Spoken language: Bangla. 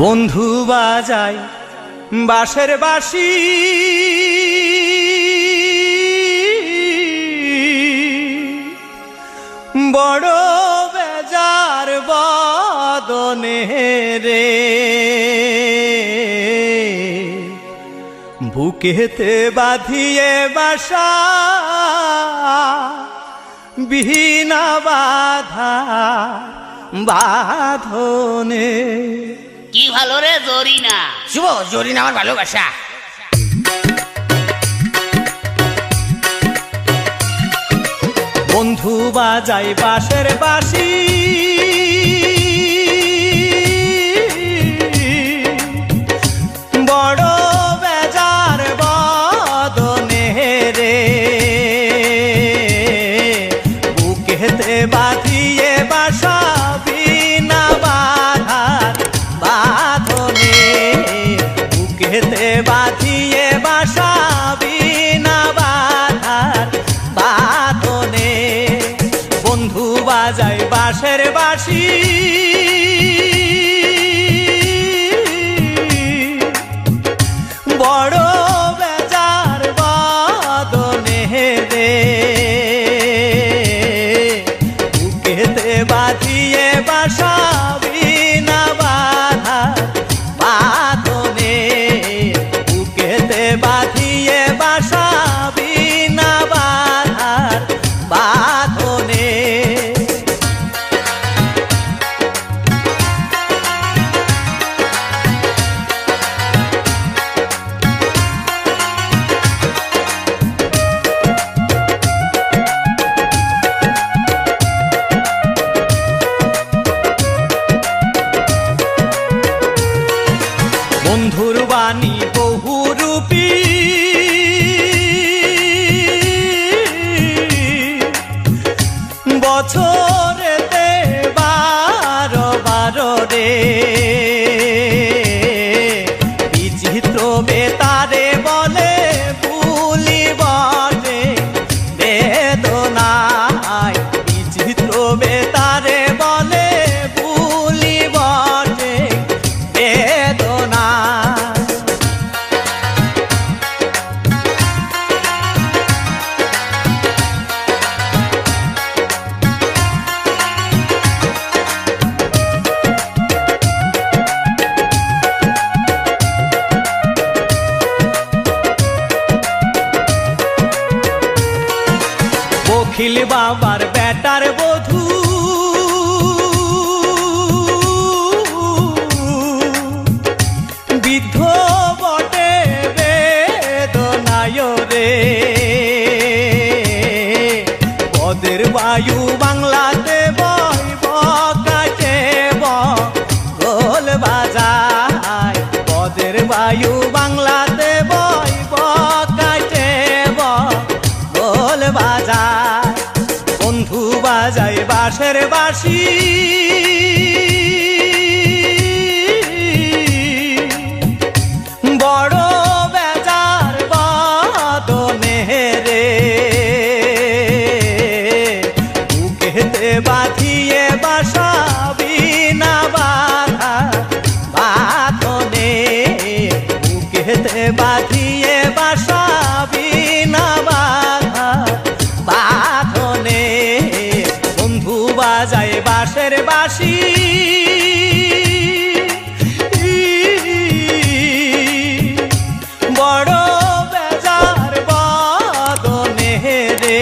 বন্ধু বাজায় বাঁশের বাঁশি, বড় বেজার বদনে রে, বুকেতে বাঁধিয়ে বাসা বিনা বাধা বাঁধনে। কি ভালো রে জরিনা। শুভ, জরিনা আমার ভালোবাসা। বন্ধু বাজায় বাঁশের বাঁশি, বড় বেজার বদনে রে, বুকেতে বাঁধিয়ে বাসা বিনা বাধার বাঁধনে, বুকেতে বাঁধিয়ে বাসা বিনা বাধার বাঁধনে। বন্ধু বাজায় বাঁশের বাঁশি, বড় বেজার বদনে রে, বুকেতে বাঁধিয়ে বাসা বিনা বাধার বাঁধনে, বুকেতে বাঁধিয়ে বাসা বিনা বাধার বাঁধনে। বন্ধুর বাণী বহুরূপী, বছরেতে 12 রে, বিচিত্র বেতারে বলে ভুলিব রে বেদনায়, বিচিত্র বেতারে বলে ভুলিব রে বেদনা। বখিল বাবার বেটার বধূ, বৃদ্ধ বটে বেদনায় রে, পদের বায়ু বাংলাতে বইব কাটে গোল বাজায়, পদের বায়ু বাংলাতে বইব কাটে গোল বাজায়। বন্ধু বাজায় বাঁশের বাঁশি, বড় বেজার বদনে রে, বুকেতে বাঁধিয়ে বাসা বিনা বাধা বাঁধনে, বুকেতে বাঁধিয়ে বাসা বিনা বাধা বাঁধনে। বন্ধু বাজায় বাঁশের বাঁশি, বড় বেজার বদনে রে।